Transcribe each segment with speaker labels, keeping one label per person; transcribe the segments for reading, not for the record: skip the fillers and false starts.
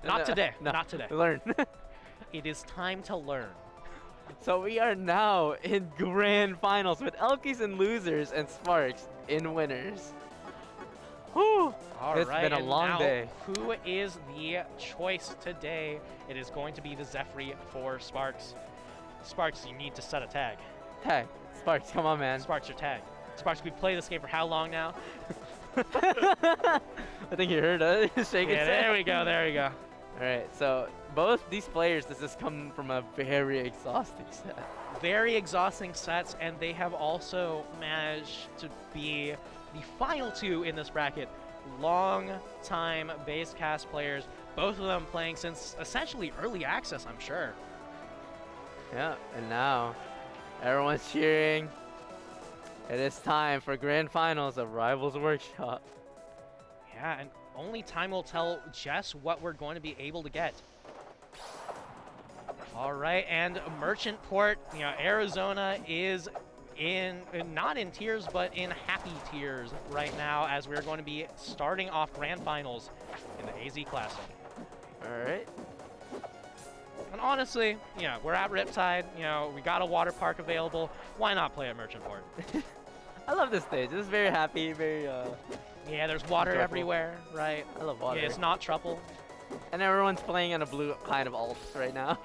Speaker 1: Not today.
Speaker 2: No,
Speaker 1: Not today.
Speaker 2: Learn.
Speaker 1: It is time to learn.
Speaker 2: So we are now in grand finals with elkies in losers and Sparx in winners. Whew. It's been a long day.
Speaker 1: Who is the choice today? It is going to be the Zephire for Sparx. Sparx, you need to set a tag.
Speaker 2: Tag. Sparx, come on, man.
Speaker 1: Sparx, your tag. Sparx, we've played this game for how long now?
Speaker 2: I think you heard it. Shake it.
Speaker 1: There we go. There we go.
Speaker 2: All right. So both these players, this has come from a very exhausting set.
Speaker 1: Very exhausting sets, and they have also managed to be the final two in this bracket. Long-time base cast players, both of them playing since essentially early access, I'm sure.
Speaker 2: Yeah, and now everyone's cheering. It is time for grand finals of Rivals Workshop.
Speaker 1: Yeah, and only time will tell just what we're going to be able to get. All right, and Merchant Port, you know, Arizona is not in tears, but in happy tears right now, as we're going to be starting off grand finals in the AZ Classic.
Speaker 2: All right.
Speaker 1: And honestly, you know, we're at Riptide, you know, we got a water park available. Why not play at Merchant Port?
Speaker 2: I love this stage. This is very happy, very
Speaker 1: yeah, there's water
Speaker 2: trouble.
Speaker 1: Everywhere, right?
Speaker 2: I love water.
Speaker 1: Yeah, it's not trouble.
Speaker 2: And everyone's playing on a blue kind of alt right now.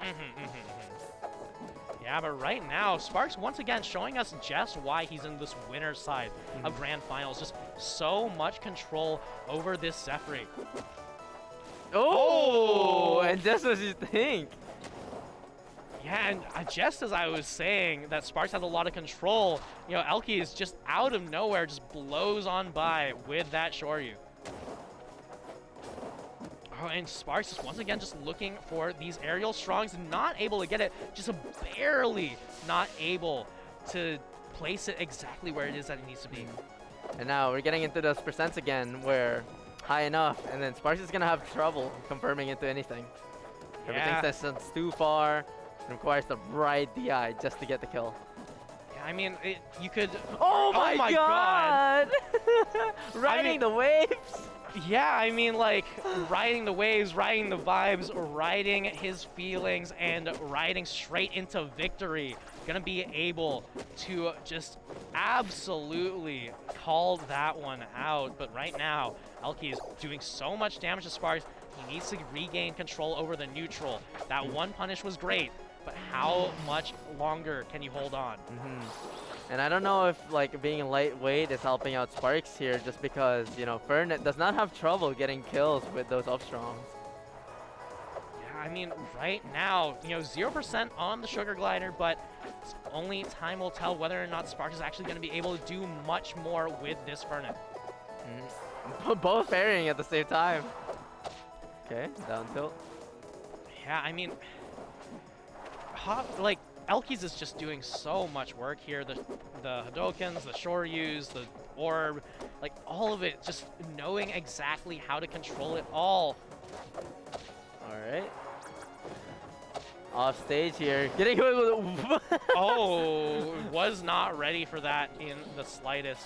Speaker 1: Yeah, but right now, Sparx once again showing us just why he's in this winner's side of grand finals. Just so much control over this Zephire.
Speaker 2: Oh, and just as you think.
Speaker 1: Yeah, and just as I was saying that Sparx has a lot of control, you know, elkiies just out of nowhere just blows on by with that Shoryu. Oh, and Sparx is once again just looking for these aerial strongs, not able to get it, just barely not able to place it exactly where it is that it needs to be.
Speaker 2: And now we're getting into those percents again where high enough, and then Sparx is going to have trouble confirming into anything.
Speaker 1: Yeah.
Speaker 2: Everything that's too far. It requires the right DI just to get the kill.
Speaker 1: Yeah, I mean, you could...
Speaker 2: Oh my god! Riding the waves!
Speaker 1: Yeah, I mean, like, riding the waves, riding the vibes, riding his feelings, and riding straight into victory. Gonna be able to just absolutely call that one out. But right now, elkiies is doing so much damage to Sparx. He needs to regain control over the neutral. That one punish was great, but how much longer can you hold on?
Speaker 2: And I don't know if like being a lightweight is helping out Sparx here, just because, you know, Fernet does not have trouble getting kills with those up-strongs.
Speaker 1: Yeah, I mean, right now, you know, 0% on the Sugar Glider, but only time will tell whether or not Sparx is actually going to be able to do much more with this Fernet.
Speaker 2: Both parrying at the same time. Okay, down tilt.
Speaker 1: Yeah, I mean, like, elkiies is just doing so much work here. The Hadokens, the Shoryus, the Orb, like all of it, just knowing exactly how to control it all.
Speaker 2: All right. Off stage here. Getting away with
Speaker 1: Oh, was not ready for that in the slightest.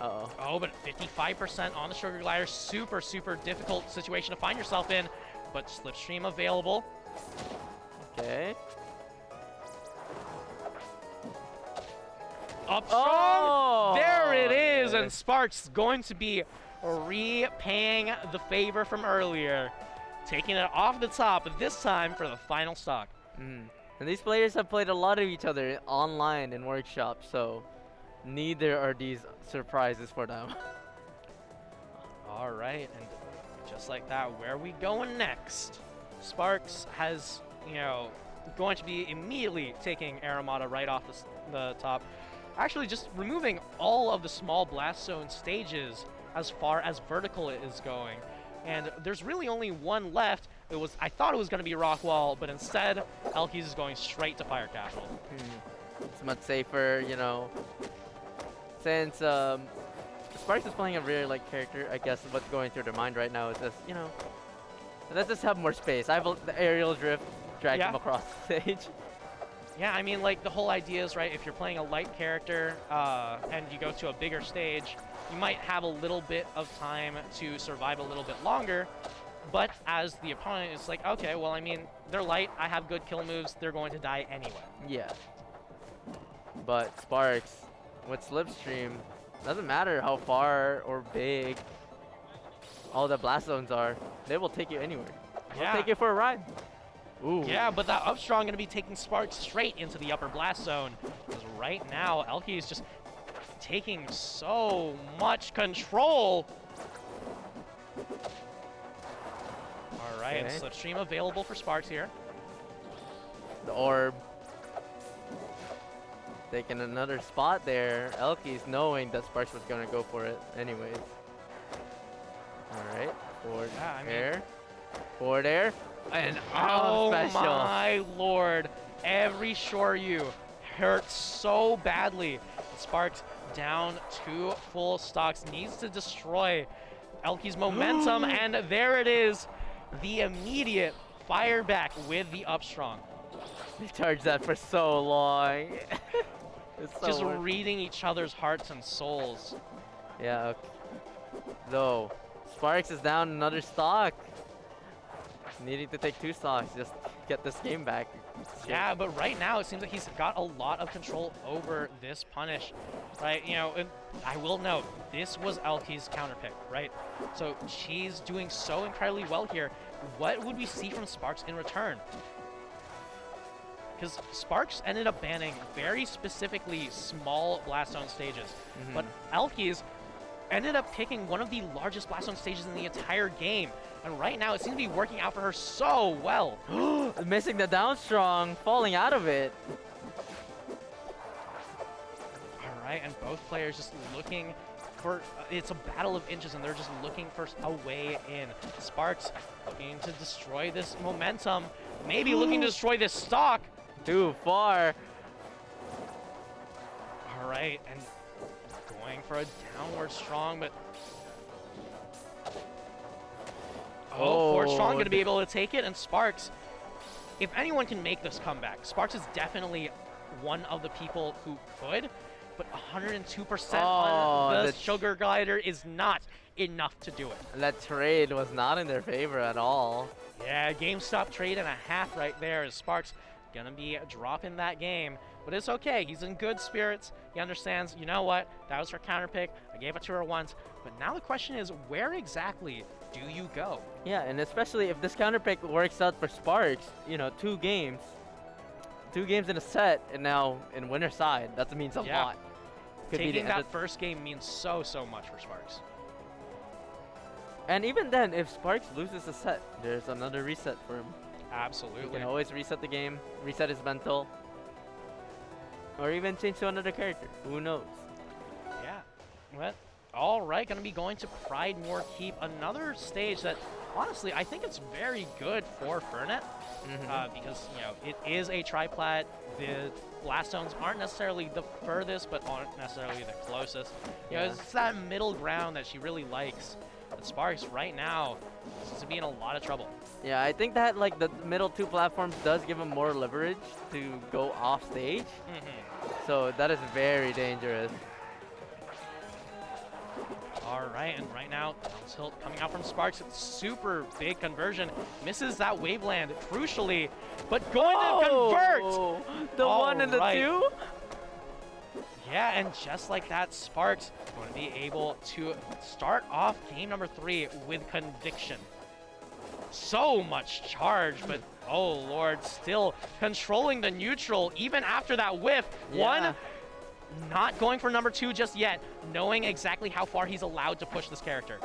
Speaker 2: Uh-oh.
Speaker 1: Oh, but 55% on the Sugar Glider. Super, super difficult situation to find yourself in, but Slipstream available.
Speaker 2: Okay.
Speaker 1: Up strong! There it is, and Sparx going to be repaying the favor from earlier. Taking it off the top, but this time for the final stock.
Speaker 2: And these players have played a lot of each other online in Workshop, so neither are these surprises for them.
Speaker 1: All right, and just like that, where are we going next? Sparx has, you know, going to be immediately taking Aramata right off the top. Actually, just removing all of the small blast zone stages as far as vertical it is going. And there's really only one left. I thought it was going to be Rockwall, but instead, elkiies is going straight to Fire Capital.
Speaker 2: It's much safer, you know. Since Sparx is playing a really light character, I guess what's going through their mind right now is just, you know, let's just have more space. I have the aerial drift, drag him across the stage.
Speaker 1: Yeah, I mean, like, the whole idea is, right, if you're playing a light character and you go to a bigger stage, you might have a little bit of time to survive a little bit longer, but as the opponent, it's like, okay, well, I mean, they're light, I have good kill moves, they're going to die anyway.
Speaker 2: Yeah. But Sparx, with Slipstream, doesn't matter how far or big all the blast zones are, they will take you anywhere. They'll take you for a ride. Ooh.
Speaker 1: Yeah, but that up strong going to be taking Sparx straight into the upper blast zone. Because right now, elkiies is just taking so much control. All right, and Slipstream available for Sparx here.
Speaker 2: The orb. Taking another spot there. elkiies knowing that Sparx was going to go for it anyways. All right, forward air. Forward air. And
Speaker 1: oh
Speaker 2: special.
Speaker 1: My lord, every Shoryu hurts so badly. Sparx down 2 full stocks, needs to destroy elkiies' momentum, and there it is, the immediate fire back with the up strong.
Speaker 2: They charged that for so long. It's so
Speaker 1: just reading each other's hearts and souls.
Speaker 2: Yeah, though, Sparx is down another stock. Needing to take 2 stocks, just get this game back.
Speaker 1: Yeah, but right now it seems like he's got a lot of control over this punish, right? You know, and I will note, this was elkiies' counter pick, right? So she's doing so incredibly well here. What would we see from Sparx in return? Because Sparx ended up banning very specifically small blast zone stages, but elkiies ended up picking one of the largest blast zone stages in the entire game. And right now, it seems to be working out for her so well.
Speaker 2: Missing the down strong, falling out of it.
Speaker 1: All right, and both players just looking for, it's a battle of inches, and they're just looking for a way in. Sparx looking to destroy this momentum, maybe looking to destroy this stock.
Speaker 2: Too far.
Speaker 1: All right, and going for a downward strong, but forward strong going to be able to take it, and Sparx, if anyone can make this comeback, Sparx is definitely one of the people who could, but 102% on the sugar glider is not enough to do it.
Speaker 2: That trade was not in their favor at all.
Speaker 1: Yeah, GameStop trade and a half right there as Sparx going to be dropping that game. But it's okay. He's in good spirits. He understands, you know what? That was her counter pick. I gave it to her once. But now the question is, where exactly do you go?
Speaker 2: Yeah, and especially if this counter pick works out for Sparx, you know, 2 games. 2 games in a set, and now in winner's side. That means a lot. Could
Speaker 1: Taking that first game means so much for Sparx.
Speaker 2: And even then, if Sparx loses a set, there's another reset for him.
Speaker 1: Absolutely.
Speaker 2: He can always reset the game, reset his mental, or even change to another character. Who knows? Yeah.
Speaker 1: Well, all right, going to be going to Pride More Keep, another stage that, honestly, I think it's very good for Fernet, because, you know, it is a triplat. The blast zones aren't necessarily the furthest, but aren't necessarily the closest. You know, it's that middle ground that she really likes. But Sparx right now seems to be in a lot of trouble.
Speaker 2: Yeah, I think that like the middle 2 platforms does give him more leverage to go off stage. So that is very dangerous.
Speaker 1: All right, and right now, down tilt coming out from Sparx. It's super big conversion. Misses that waveland crucially, but going to convert!
Speaker 2: The 1 and the 2?
Speaker 1: Yeah, and just like that, Sparx going to be able to start off game number 3 with conviction. So much charge, but oh lord, still controlling the neutral even after that whiff. One, not going for number 2 just yet, knowing exactly how far he's allowed to push this character.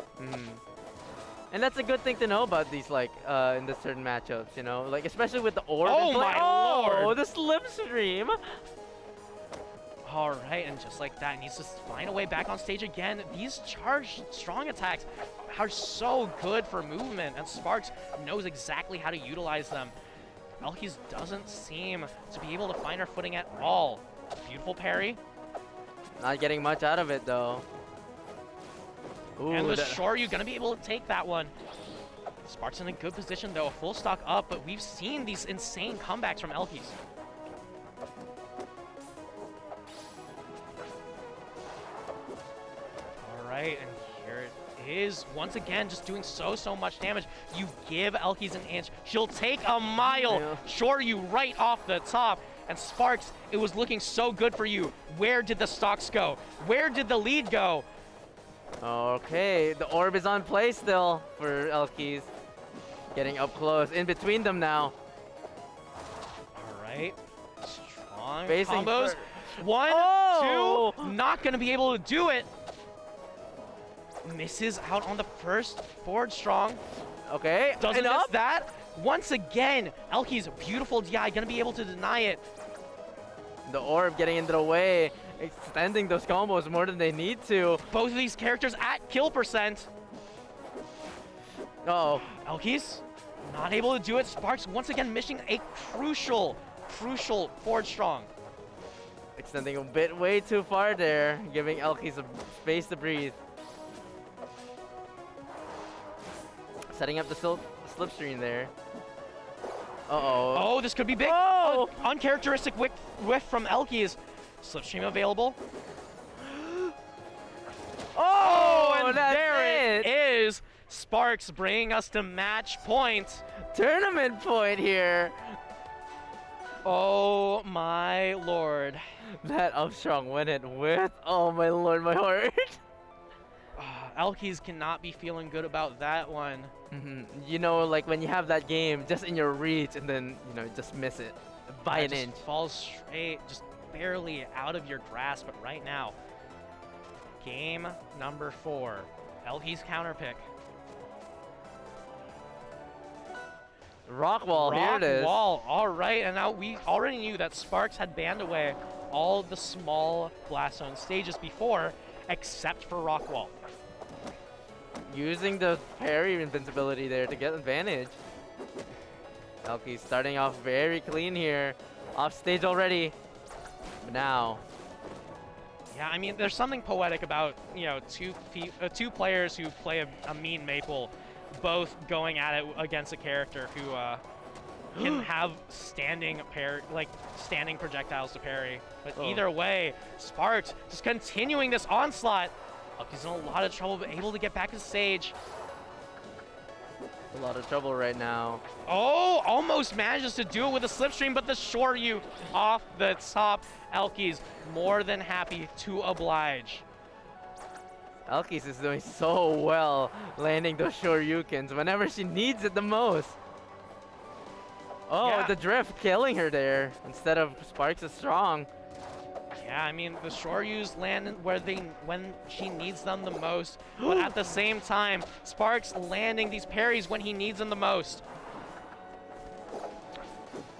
Speaker 2: And that's a good thing to know about these, like, in the certain matchups, you know? Like, especially with the orb.
Speaker 1: Oh my lord!
Speaker 2: Oh, the slipstream!
Speaker 1: All right, and just like that, needs to find a way back on stage again. These charged strong attacks are so good for movement, and Sparx knows exactly how to utilize them. elkiies doesn't seem to be able to find her footing at all. Beautiful parry.
Speaker 2: Not getting much out of it, though. Ooh,
Speaker 1: and the Shoryu gonna be able to take that one. Sparx in a good position, though, a full stock up, but we've seen these insane comebacks from elkiies. right, and here it is. Once again, just doing so much damage. You give elkies an inch, she'll take a mile.
Speaker 2: Yeah.
Speaker 1: Shore you right off the top. And Sparx, it was looking so good for you. Where did the stocks go? Where did the lead go?
Speaker 2: Okay, the orb is on play still for elkies. Getting up close, in between them now.
Speaker 1: All right, strong
Speaker 2: Facing
Speaker 1: combos.
Speaker 2: for-
Speaker 1: 1,
Speaker 2: Oh!
Speaker 1: 2, not gonna be able to do it. Misses out on the first forward strong.
Speaker 2: Okay,
Speaker 1: Doesn't
Speaker 2: and
Speaker 1: miss
Speaker 2: up.
Speaker 1: that. Once again, Elki's beautiful DI gonna be able to deny it.
Speaker 2: The orb getting into the way, extending those combos more than they need to.
Speaker 1: Both of these characters at kill percent.
Speaker 2: Uh-oh.
Speaker 1: Elkies not able to do it. Sparx once again missing a crucial forward strong.
Speaker 2: Extending a bit way too far there, giving elkies a space to breathe. Setting up the slipstream there. Uh-oh.
Speaker 1: Oh, this could be big.
Speaker 2: Oh!
Speaker 1: Uncharacteristic whiff from Elkies. Slipstream available.
Speaker 2: Oh,
Speaker 1: and
Speaker 2: that's
Speaker 1: there it is. Sparx bringing us to match point.
Speaker 2: Tournament point here.
Speaker 1: Oh my lord.
Speaker 2: That up strong went it with. Oh my lord, my heart.
Speaker 1: Elkies cannot be feeling good about that one.
Speaker 2: You know, like when you have that game just in your reach and then, you know, just miss it by an
Speaker 1: Just
Speaker 2: inch.
Speaker 1: falls straight, just barely out of your grasp. But right now, game number 4. Elkies counter pick.
Speaker 2: Rockwall, here it is.
Speaker 1: Rockwall, all right. And now we already knew that Sparx had banned away all the small blast zone stages before, except for Rockwall.
Speaker 2: Using the parry invincibility there to get advantage. Elkies starting off very clean here. Off stage already. But now.
Speaker 1: Yeah, I mean, there's something poetic about, you know, two players who play a mean maple, both going at it against a character who can have standing projectiles to parry. But either way, Sparx just continuing this onslaught. He's in a lot of trouble, but able to get back to the stage.
Speaker 2: A lot of trouble right now.
Speaker 1: Oh, almost manages to do it with a slipstream, but the Shoryu off the top. Elkies more than happy to oblige.
Speaker 2: Elkies is doing so well landing those Shoryukens whenever she needs it the most. Oh,
Speaker 1: Yeah.
Speaker 2: the drift killing her there instead of Sparx is strong.
Speaker 1: Yeah, I mean, the Shoryus land when she needs them the most, but at the same time, Sparx landing these parries when he needs them the most.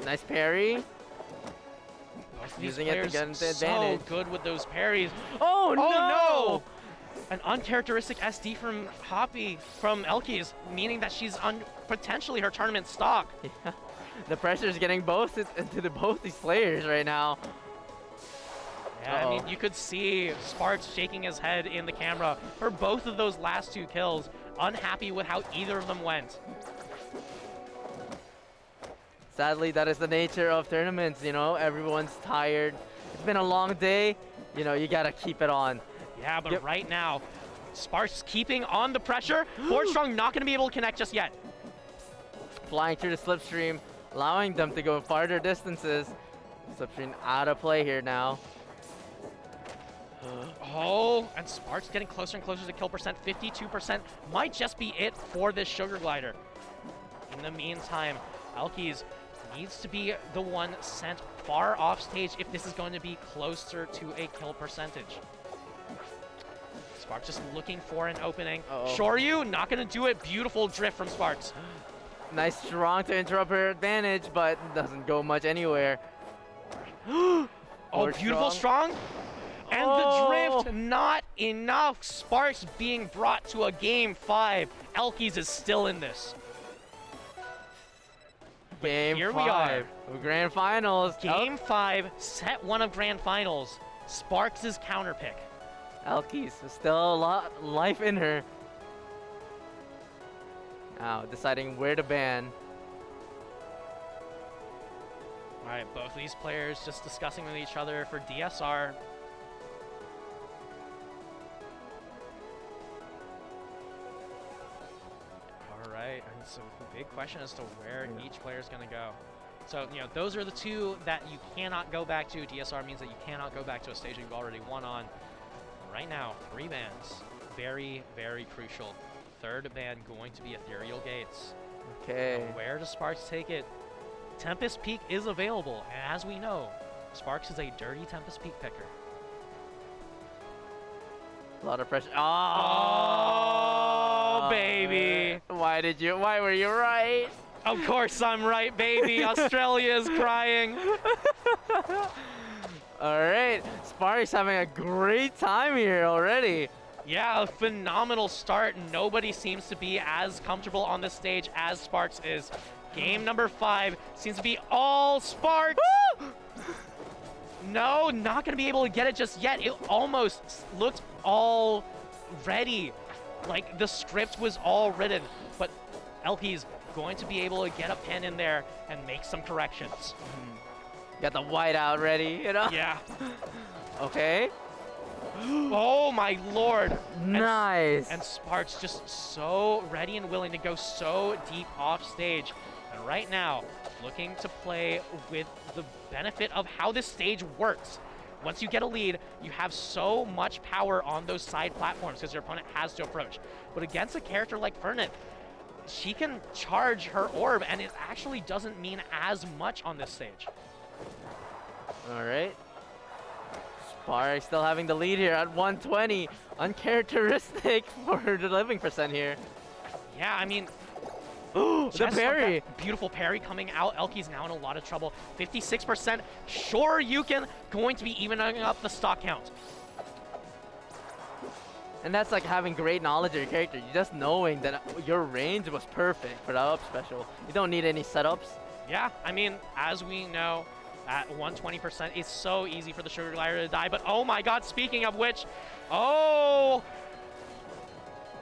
Speaker 2: Nice parry.
Speaker 1: Both of
Speaker 2: Using
Speaker 1: these
Speaker 2: it to
Speaker 1: players
Speaker 2: get into advantage.
Speaker 1: so good with those parries.
Speaker 2: Oh, no!
Speaker 1: Oh no! An uncharacteristic SD from Elkies, meaning that she's potentially her tournament stock.
Speaker 2: Yeah. The pressure is getting both into both these players right now.
Speaker 1: Yeah, I mean, you could see Sparx shaking his head in the camera for both of those last 2 kills, unhappy with how either of them went.
Speaker 2: Sadly, that is the nature of tournaments, you know, everyone's tired. It's been a long day, you know, you gotta keep it on.
Speaker 1: Yeah, but right now, Sparx keeping on the pressure. Forward strong not gonna be able to connect just yet.
Speaker 2: Flying through the slipstream, allowing them to go farther distances. Slipstream out of play here now.
Speaker 1: Oh, and Sparx getting closer and closer to kill percent. 52% might just be it for this sugar glider. In the meantime, Elkies needs to be the one sent far off stage if this is going to be closer to a kill percentage. Sparx just looking for an opening. Shoryu not going to do it. Beautiful drift from Sparx.
Speaker 2: Nice strong to interrupt her advantage, but doesn't go much anywhere.
Speaker 1: Oh, beautiful strong. And the drift, not enough. Sparx being brought to a game 5. Elkies is still in this.
Speaker 2: Game
Speaker 1: here
Speaker 2: 5.
Speaker 1: we are.
Speaker 2: Grand finals.
Speaker 1: Game 5, set 1 of grand finals. Sparx's counter pick.
Speaker 2: Elkies, still a lot of life in her. Now deciding where to ban.
Speaker 1: All right, both of these players just discussing with each other for DSR. it's a big question as to where each player is going to go. So, you know, those are the two that you cannot go back to. DSR means that you cannot go back to a stage that you've already won on. Right now, 3 bans. Very, very crucial. Third ban going to be Ethereal Gates.
Speaker 2: Okay.
Speaker 1: Now, where does Sparx take it? Tempest Peak is available, and as we know, Sparx is a dirty Tempest Peak picker.
Speaker 2: A lot of pressure.
Speaker 1: Oh, baby.
Speaker 2: Why were you right?
Speaker 1: Of course I'm right, baby. Australia is crying.
Speaker 2: All right, Sparx having a great time here already.
Speaker 1: Yeah, a phenomenal start. Nobody seems to be as comfortable on this stage as Sparx is. Game number 5 seems to be all Sparx. No, not going to be able to get it just yet. It almost looked all ready. Like the script was all written. But elkiies going to be able to get a pen in there and make some corrections.
Speaker 2: Got the whiteout ready, you know?
Speaker 1: Yeah.
Speaker 2: Okay.
Speaker 1: Oh my lord.
Speaker 2: Nice.
Speaker 1: And Sparx just so ready and willing to go so deep off stage. And right now, looking to play with the benefit of how this stage works. Once you get a lead, you have so much power on those side platforms because your opponent has to approach. But against a character like Fernet, she can charge her orb, and it actually doesn't mean as much on this stage.
Speaker 2: All right. Sparx still having the lead here at 120. Uncharacteristic for the living percent here.
Speaker 1: Yeah, I mean,
Speaker 2: the parry.
Speaker 1: Beautiful parry coming out. elkiies now in a lot of trouble. 56%. Sure, you can going to be evening up the stock count.
Speaker 2: And that's like having great knowledge of your character. You just knowing that your range was perfect for the up special. You don't need any setups.
Speaker 1: Yeah, I mean, as we know, at 120%, it's so easy for the Sugar Glider to die. But oh my god, speaking of which, oh!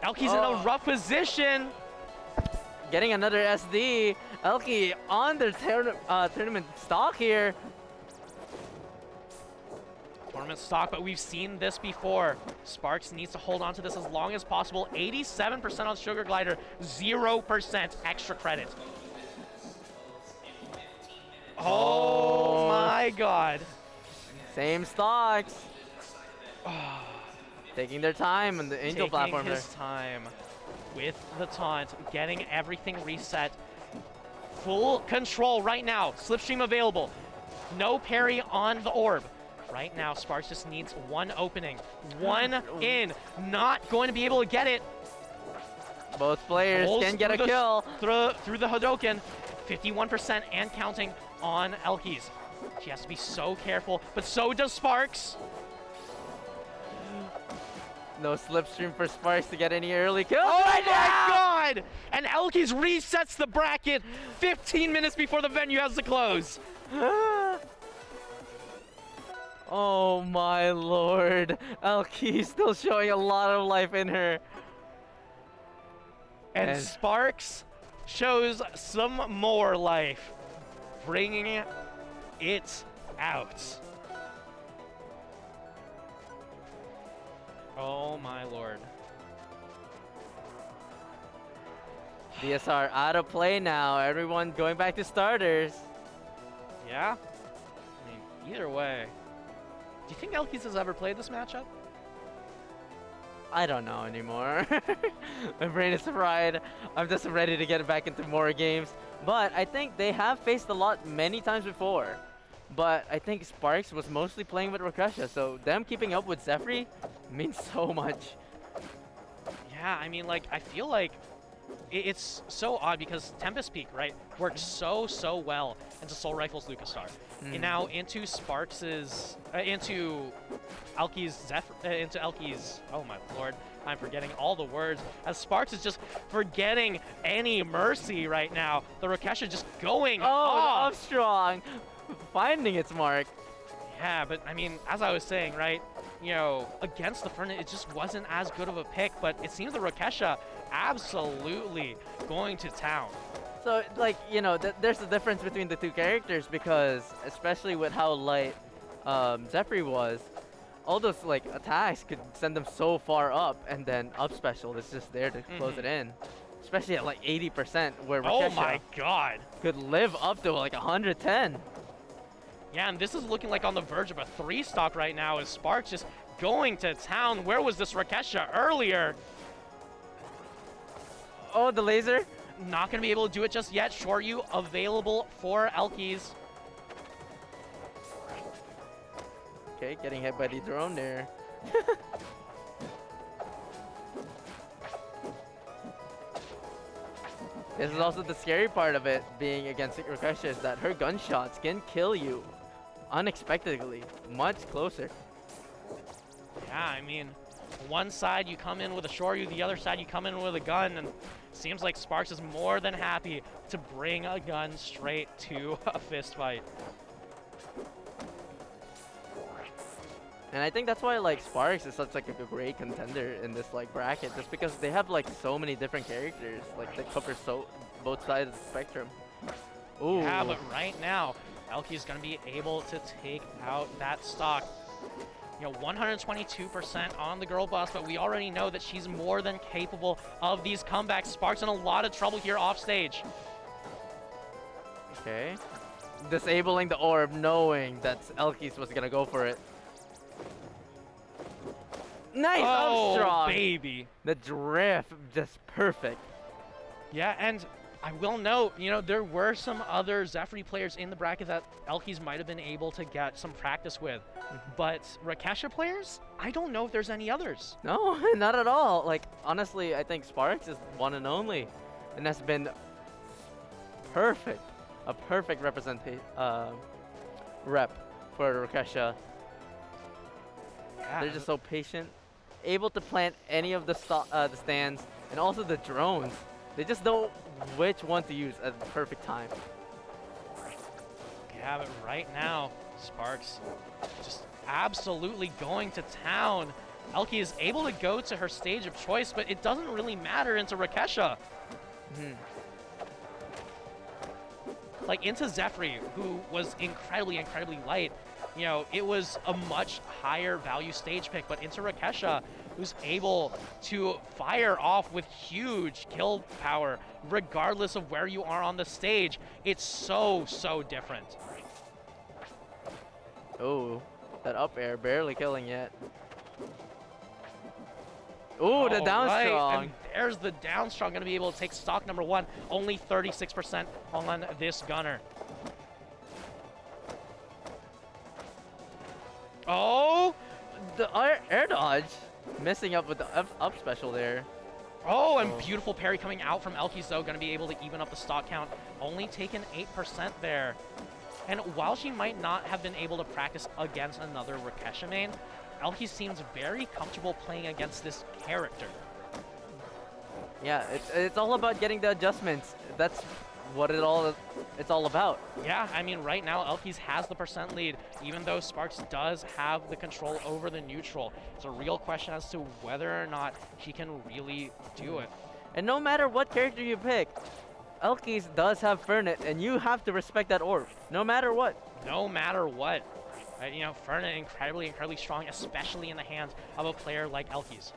Speaker 1: elkiies in a rough position.
Speaker 2: Getting another SD. elkiie on their tournament stock here.
Speaker 1: Tournament stock, but we've seen this before. Sparx needs to hold on to this as long as possible. 87% on Sugar Glider, 0% extra credit. Oh my god.
Speaker 2: Same stocks. Taking their time on the Angel platform
Speaker 1: Taking his time with the taunt, getting everything reset. Full control right now. Slipstream available. No parry on the orb. Right now, Sparx just needs one opening. One in. Not going to be able to get it.
Speaker 2: Both players can get a kill.
Speaker 1: Through the Hadoken. 51% and counting on elkiies. She has to be so careful, but so does Sparx.
Speaker 2: No slipstream for Sparx to get any early kills.
Speaker 1: Oh my god! And elkiies resets the bracket 15 minutes before the venue has to close.
Speaker 2: Oh my lord. elkiie still showing a lot of life in her.
Speaker 1: And Sparx shows some more life, bringing it out. Oh my lord.
Speaker 2: DSR out of play now. Everyone going back to starters.
Speaker 1: Yeah? I mean, either way. Do you think elkiies has ever played this matchup?
Speaker 2: I don't know anymore. My brain is fried. I'm just ready to get back into more games. But I think they have faced a lot many times before. But I think Sparx was mostly playing with Rokesha, so them keeping up with Zephire means so much.
Speaker 1: Yeah, I mean, like, I feel like it's so odd because Tempest Peak, right, works so well into Soul Rifle's Lucastar. And now into Sparx's, into elkiies, oh my lord, I'm forgetting all the words, as Sparx is just forgetting any mercy right now. The Rokesha just going off.
Speaker 2: Up strong, finding its mark.
Speaker 1: Yeah, but I mean, as I was saying, right, you know, against the Fernet, it just wasn't as good of a pick, but it seems the Rokesha absolutely going to town.
Speaker 2: So, like, you know, there's a difference between the two characters because, especially with how light Zephire was, all those, like, attacks could send them so far up, and then up special is just there to close it in. especially at like 80%, where
Speaker 1: Oh
Speaker 2: Rokesha
Speaker 1: my god.
Speaker 2: could live up to like 110.
Speaker 1: Yeah, and this is looking like on the verge of a 3-stock right now as Sparx just going to town. Where was this Rokesha earlier?
Speaker 2: Oh, the laser.
Speaker 1: Not going to be able to do it just yet. Shoryu available for elkies.
Speaker 2: Okay, getting hit by the drone there. This is also the scary part of it being against Rokesha, is that her gunshots can kill you unexpectedly, much closer.
Speaker 1: Yeah, I mean, one side you come in with a Shoryu, the other side you come in with a gun, and seems like Sparx is more than happy to bring a gun straight to a fist fight.
Speaker 2: And I think that's why like Sparx is such like a great contender in this like bracket, just because they have like so many different characters, like they cover both sides of the spectrum. Ooh.
Speaker 1: Yeah, but right now, elkies is going to be able to take out that stock. You know, 122% on the girl boss, but we already know that she's more than capable of these comebacks. Sparx in a lot of trouble here off stage.
Speaker 2: Okay. Disabling the orb, knowing that elkies was gonna go for it. Nice,
Speaker 1: oh,
Speaker 2: Armstrong!
Speaker 1: Baby.
Speaker 2: The drift, just perfect.
Speaker 1: Yeah, and I will note, you know, there were some other Zephire players in the bracket that elkies might have been able to get some practice with. But Rokesha players, I don't know if there's any others.
Speaker 2: No, not at all. Like, honestly, I think Sparx is one and only. And that's been perfect. A perfect rep for Rokesha.
Speaker 1: Yeah.
Speaker 2: They're just so patient, able to plant any of the stands, and also the drones. They just know which one to use at the perfect time.
Speaker 1: Yeah, but right now, Sparx just absolutely going to town. Elkie is able to go to her stage of choice, but it doesn't really matter into Rokesha. Like, into Zephire, who was incredibly light, you know, it was a much higher value stage pick, but into Rokesha, who's able to fire off with huge kill power, regardless of where you are on the stage. It's so different.
Speaker 2: Oh, that up air, barely killing yet. Ooh, the down strong.
Speaker 1: And there's the down strong, going to be able to take stock number 1. Only 36% on this gunner. Oh!
Speaker 2: The air dodge. Messing up with the up special there.
Speaker 1: Oh, and beautiful parry coming out from elkies, though. Going to be able to even up the stock count. Only taken 8% there. And while she might not have been able to practice against another Rokesha main, elkies seems very comfortable playing against this character.
Speaker 2: Yeah, it's all about getting the adjustments. That's what it's all about.
Speaker 1: Yeah, I mean, right now, elkies has the percent lead, even though Sparx does have the control over the neutral. It's a real question as to whether or not she can really do it.
Speaker 2: And no matter what character you pick, elkies does have Fernet, and you have to respect that orb, no matter what.
Speaker 1: No matter what. You know, Fernet incredibly strong, especially in the hands of a player like elkies.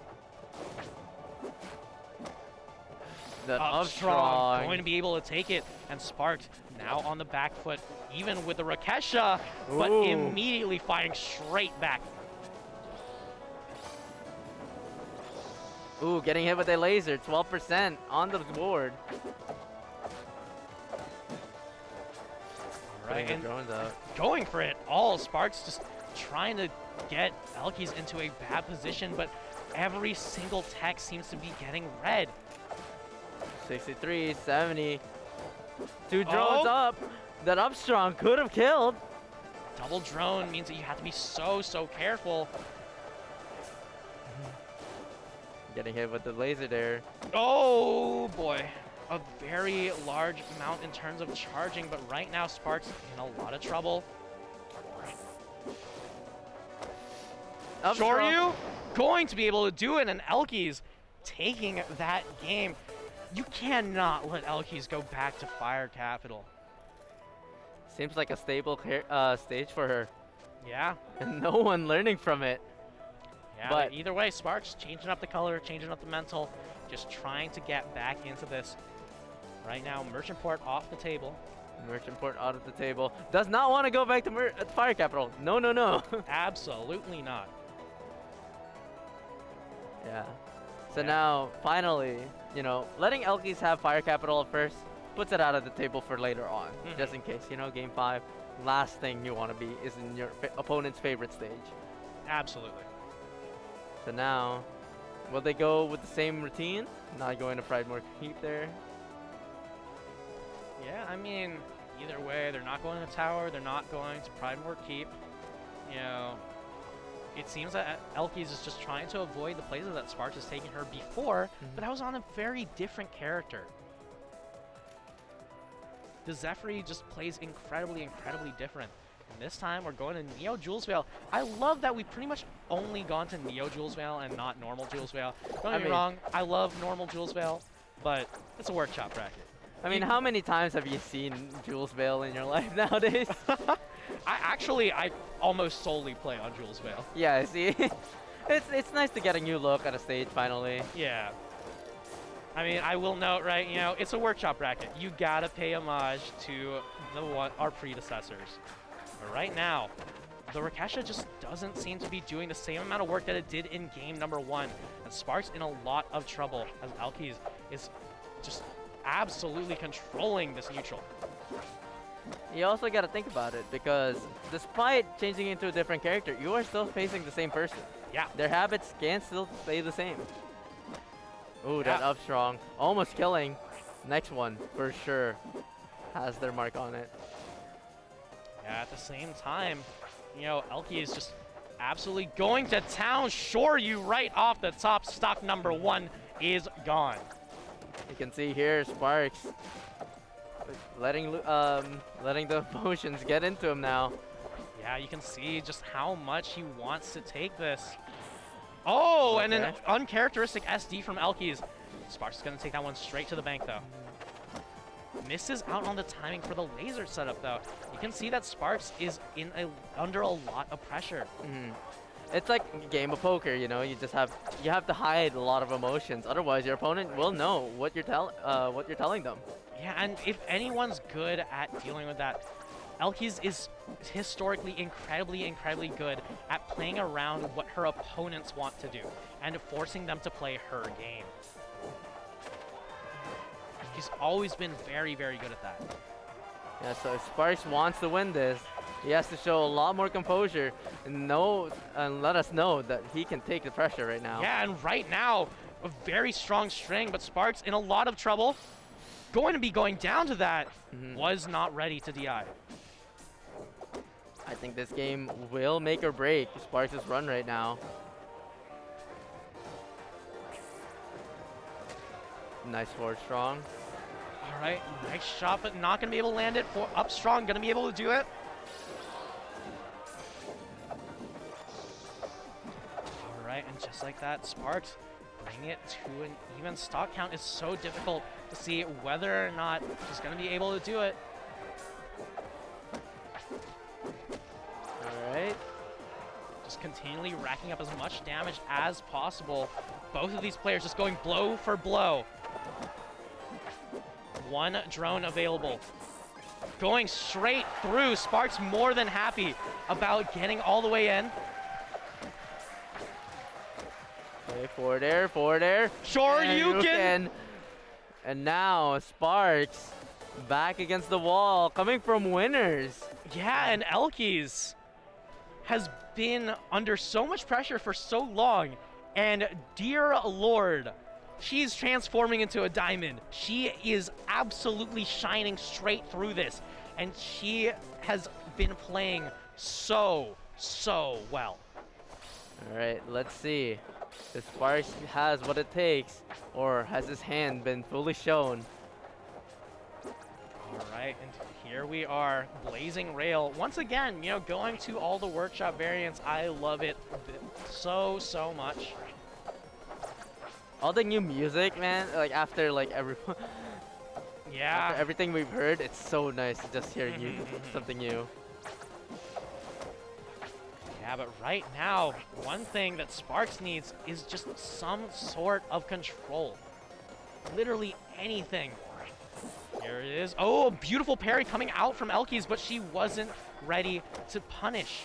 Speaker 2: The
Speaker 1: up strong, going to be able to take it, and Sparx now on the back foot, even with the Rokesha, but immediately firing straight back.
Speaker 2: Ooh, getting hit with a laser, 12% on the board.
Speaker 1: All right, and
Speaker 2: drones out.
Speaker 1: Going for it all. Sparx just trying to get elkies into a bad position, but every single tech seems to be getting red.
Speaker 2: 63, 70. 2 drones up. That up strong could have killed.
Speaker 1: Double drone means that you have to be so careful.
Speaker 2: Getting hit with the laser there.
Speaker 1: Oh boy. A very large amount in terms of charging, but right now Sparx in a lot of trouble. Shoryu going to be able to do it, and elkies taking that game. You cannot let elkies go back to Fire Capital.
Speaker 2: Seems like a stable stage for her.
Speaker 1: Yeah.
Speaker 2: And no one learning from it.
Speaker 1: Yeah, but either way, Sparx changing up the color, changing up the mental, just trying to get back into this. Right now, Merchant Port off the table.
Speaker 2: Merchant Port out of the table. Does not want to go back to Fire Capital. No, no, no.
Speaker 1: Absolutely not.
Speaker 2: Yeah. So
Speaker 1: Yeah.
Speaker 2: now, finally, you know, letting elkies have Fire Capital at first puts it out of the table for later on, just in case, you know, Game 5, last thing you want to be is in your opponent's favorite stage.
Speaker 1: Absolutely.
Speaker 2: So now, will they go with the same routine? Not going to Pridemore Keep there.
Speaker 1: Yeah, I mean, either way, they're not going to Tower, they're not going to Pridemore Keep. You know, it seems that elkies is just trying to avoid the places that Sparx has taken her before, but that was on a very different character. The Zephire just plays incredibly, incredibly different. And this time, we're going to Neo Jules Veil. I love that we've pretty much only gone to Neo Jules Veil and not normal Jules Veil. Don't get me wrong, I love normal Jules Veil, but it's a workshop bracket.
Speaker 2: I mean, how many times have you seen Jules Veil in your life nowadays?
Speaker 1: I almost solely play on Jules Veil.
Speaker 2: Yeah, see? it's nice to get a new look at a stage finally.
Speaker 1: Yeah. I mean, I will note, right, you know, it's a workshop bracket. You gotta pay homage to our predecessors. But right now, the Rokesha just doesn't seem to be doing the same amount of work that it did in game number 1. And Sparx in a lot of trouble as elkies is just absolutely controlling this neutral.
Speaker 2: You also got to think about it, because despite changing into a different character, you are still facing the same person.
Speaker 1: Yeah.
Speaker 2: Their habits can still stay the same. Ooh, that
Speaker 1: Yeah.
Speaker 2: up strong. Almost killing. Next one, for sure, has their mark on it.
Speaker 1: Yeah, at the same time, you know, Elkie is just absolutely going to town. Sure, you right off the top. Stock number 1 is gone.
Speaker 2: You can see here, Sparx letting the emotions get into him now.
Speaker 1: Yeah, you can see just how much he wants to take this. Oh, and an uncharacteristic SD from Elkies. Sparx is going to take that one straight to the bank, though. Misses out on the timing for the laser setup, though. You can see that Sparx is under a lot of pressure.
Speaker 2: It's like a game of poker, you know. You have to hide a lot of emotions. Otherwise, your opponent will know what you're telling them.
Speaker 1: Yeah, and if anyone's good at dealing with that, Elkies is historically incredibly, incredibly good at playing around what her opponents want to do and forcing them to play her game. She's always been very, very good at that.
Speaker 2: Yeah, so if Sparx wants to win this, he has to show a lot more composure and let us know that he can take the pressure right now.
Speaker 1: Yeah, and right now, a very strong string, but Sparx in a lot of trouble. Going to be going down to that. Was not ready to DI.
Speaker 2: I think this game will make or break Sparx's run right now. Nice forward strong.
Speaker 1: All right, nice shot, but not going to be able to land it. Up strong, going to be able to do it. All right, and just like that, Sparx bringing it to an even stock count. Is so difficult to see whether or not she's going to be able to do it.
Speaker 2: All right.
Speaker 1: Just continually racking up as much damage as possible. Both of these players just going blow for blow. One drone available. Going straight through. Sparx more than happy about getting all the way in.
Speaker 2: Okay, forward air.
Speaker 1: Sure,
Speaker 2: and
Speaker 1: you can.
Speaker 2: And now Sparx back against the wall, coming from winners.
Speaker 1: Yeah, and Elkies has been under so much pressure for so long. And dear Lord, she's transforming into a diamond. She is absolutely shining straight through this. And she has been playing so well.
Speaker 2: All right, let's see if Sparx has what it takes, or has his hand been fully shown.
Speaker 1: All right, and here we are, Blazing Rail. Once again, you know, going to all the workshop variants. I love it so much.
Speaker 2: All the new music, man, like after
Speaker 1: Yeah.
Speaker 2: after everything we've heard, it's so nice to just hear something new.
Speaker 1: Yeah, but right now, one thing that Sparx needs is just some sort of control. literally anything. Here it is. Oh, a beautiful parry coming out from elkiies, but she wasn't ready to punish.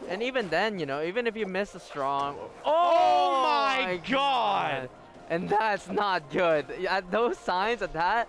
Speaker 2: And even then, you know, even if you miss a strong...
Speaker 1: Oh my god!
Speaker 2: And that's not good. At those signs of that,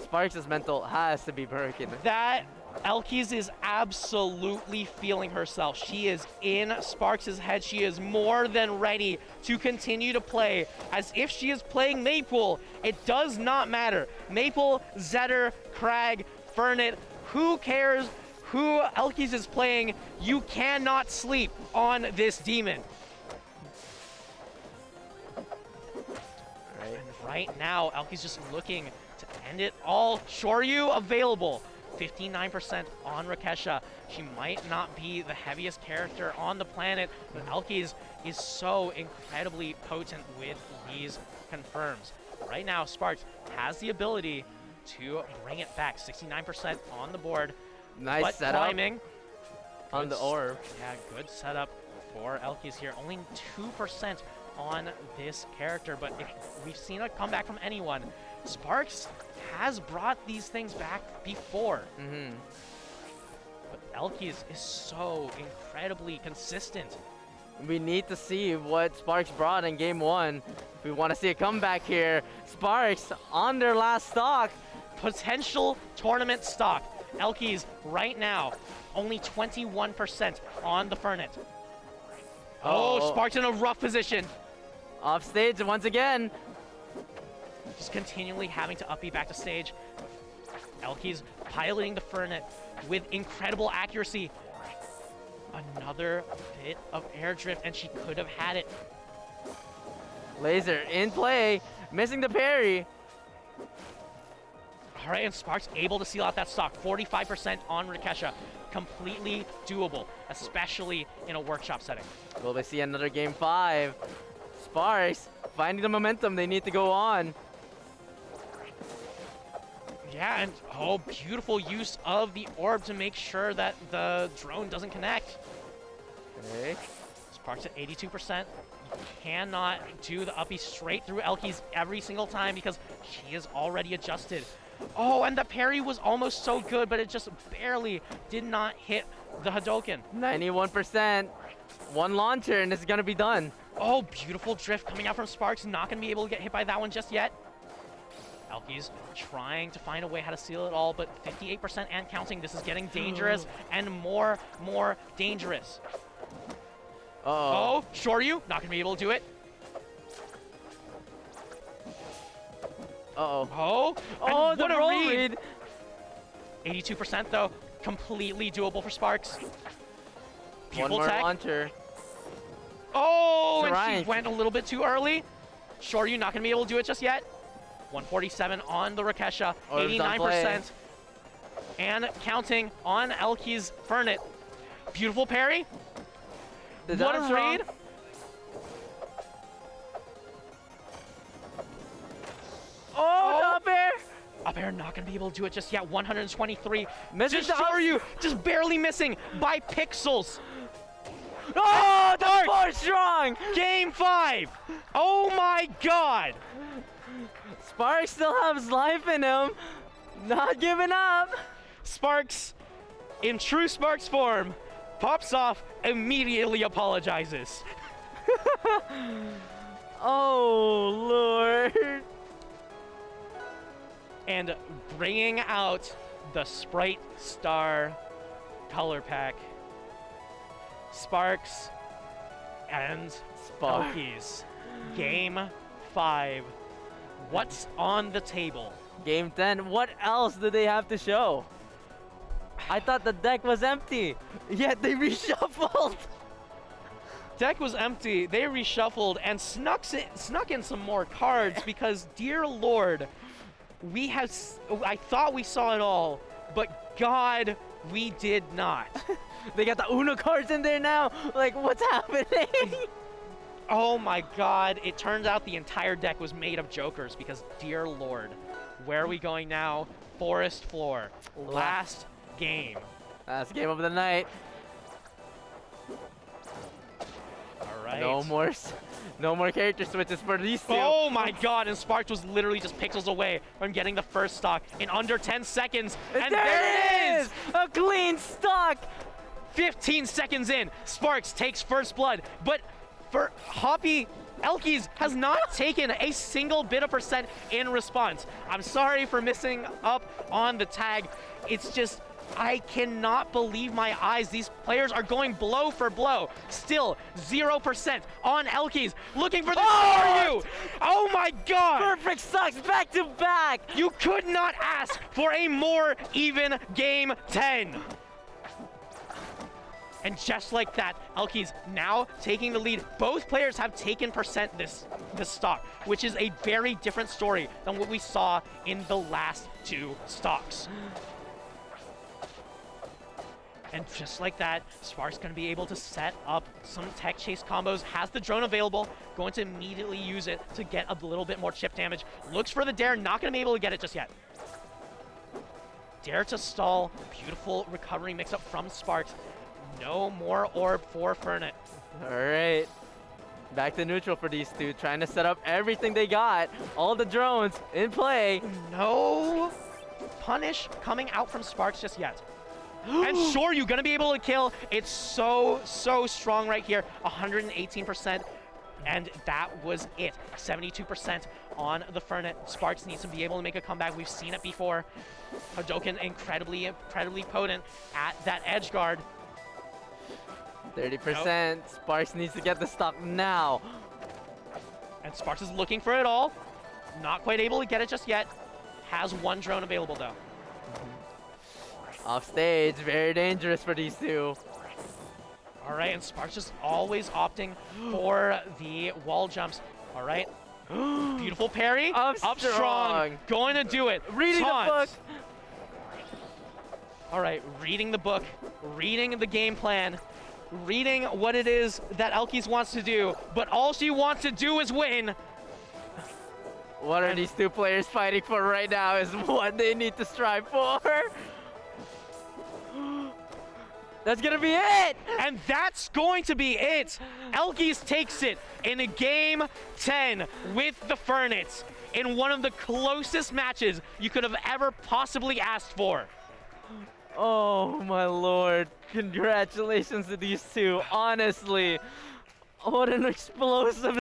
Speaker 2: Sparx' mental has to be broken.
Speaker 1: That elkiies is absolutely feeling herself. She is in Sparx' head. She is more than ready to continue to play as if she is playing Maple. It does not matter. Maple, Zetter, Crag, Fernet, who cares who elkiies is playing? You cannot sleep on this demon. Right now, elkiies just looking to end it all. Shoryu available. 59% on Rokesha. She might not be the heaviest character on the planet, but elkiies is so incredibly potent with these confirms. Right now, Sparx has the ability to bring it back. 69% on the board.
Speaker 2: Nice
Speaker 1: but
Speaker 2: setup
Speaker 1: climbing
Speaker 2: on the orb.
Speaker 1: Yeah, good setup for elkiies here. Only 2% on this character, but if we've seen a comeback from anyone, Sparx has brought these things back before. But elkiies is so incredibly consistent.
Speaker 2: We need to see what Sparx brought in game 1. If we want to see a comeback here, Sparx on their last stock.
Speaker 1: Potential tournament stock. elkiies right now, only 21% on the Fernet. Oh, Sparx in a rough position.
Speaker 2: Off stage once again.
Speaker 1: Just continually having to up B back to stage. elkiies piloting the Fernet with incredible accuracy. Another bit of air drift, and she could have had it.
Speaker 2: Laser in play, missing the parry.
Speaker 1: All right, and Sparx able to seal out that stock. 45% on Rokesha. Completely doable, especially in a workshop setting.
Speaker 2: Will they see another game 5? Sparx finding the momentum they need to go on.
Speaker 1: Yeah, and oh, beautiful use of the orb to make sure that the drone doesn't connect.
Speaker 2: Okay.
Speaker 1: Sparx at 82%. You cannot do the uppie straight through elkiies every single time because she is already adjusted. Oh, and the parry was almost so good, but it just barely did not hit the Hadoken.
Speaker 2: 91%. One launcher, and it's going to be done.
Speaker 1: Oh, beautiful drift coming out from Sparx. Not going to be able to get hit by that one just yet. elkiies trying to find a way how to seal it all, but 58% and counting. This is getting dangerous and more dangerous. Oh, Shoryu, not going to be able to do it. Oh,
Speaker 2: the roll read.
Speaker 1: 82% though, completely doable for Sparx. Beautiful
Speaker 2: One more
Speaker 1: tech.
Speaker 2: launcher.
Speaker 1: Oh, and
Speaker 2: right.
Speaker 1: she went a little bit too early. Shoryu not going to be able to do it just yet. 147 on the Rokesha, 89%. And counting on elkiies Fernet. Beautiful parry. What a read.
Speaker 2: Oh, up air.
Speaker 1: Up air not going to be able to do it just yet. 123.
Speaker 2: Missing
Speaker 1: Just Shoryu, just barely missing by pixels.
Speaker 2: Oh, that's 4 strong.
Speaker 1: Game 5. Oh my god.
Speaker 2: Sparx still has life in him. Not giving up.
Speaker 1: Sparx, in true Sparx form, pops off, immediately apologizes.
Speaker 2: Oh, Lord.
Speaker 1: And bringing out the Sprite Star color pack, Sparx and elkiies. Game 5. What's on the table?
Speaker 2: Game 10. What else do they have to show? I thought the deck was empty, yet they reshuffled.
Speaker 1: Deck was empty. They reshuffled and snuck in some more cards because, dear Lord, I thought we saw it all, but God, we did not.
Speaker 2: They got the Uno cards in there now. Like, what's happening?
Speaker 1: Oh my God! It turns out the entire deck was made of jokers because, dear Lord, where are we going now? Forest floor. Last game.
Speaker 2: Last game of the night.
Speaker 1: All right. right.
Speaker 2: No more character switches for these two.
Speaker 1: Oh my god, and Sparx was literally just pixels away from getting the first stock in under 10 seconds. And there it is!
Speaker 2: A clean stock!
Speaker 1: 15 seconds in, Sparx takes first blood, but for Hoppy, elkiies has not taken a single bit of percent in response. I'm sorry for missing up on the tag. It's just, I cannot believe my eyes. These players are going blow for blow. Still 0% on elkiies. Looking for the you. Oh my god!
Speaker 2: Perfect stocks back to back!
Speaker 1: You could not ask for a more even game 10. And just like that, elkiies now taking the lead. Both players have taken percent this stock, which is a very different story than what we saw in the last two stocks. And just like that, Sparx going to be able to set up some tech chase combos, has the drone available, going to immediately use it to get a little bit more chip damage. Looks for the dare, not going to be able to get it just yet. Dare to stall, beautiful recovery mix-up from Sparx. No more orb for Fernet.
Speaker 2: All right, back to neutral for these two, trying to set up everything they got. All the drones in play.
Speaker 1: No punish coming out from Sparx just yet. And sure, you're gonna be able to kill. It's so strong right here, 118%. And that was it, 72% on the Fernet. Sparx needs to be able to make a comeback. We've seen it before. Hadoken incredibly potent at that edge guard.
Speaker 2: 30%. Nope. Sparx needs to get the stock now.
Speaker 1: And Sparx is looking for it all. Not quite able to get it just yet. Has one drone available though.
Speaker 2: Off stage, very dangerous for these two.
Speaker 1: All right, and Sparx just always opting for the wall jumps. All right. Beautiful parry.
Speaker 2: Up strong.
Speaker 1: Going to do it.
Speaker 2: Reading the book.
Speaker 1: All right, reading the book, reading the game plan, reading what it is that elkiies wants to do, but all she wants to do is win.
Speaker 2: What are these two players fighting for right now is what they need to strive for. That's gonna be it!
Speaker 1: And that's going to be it! elkiies takes it in a game 10 with the Fernets in one of the closest matches you could have ever possibly asked for.
Speaker 2: Oh my lord, congratulations to these two, honestly. What an explosive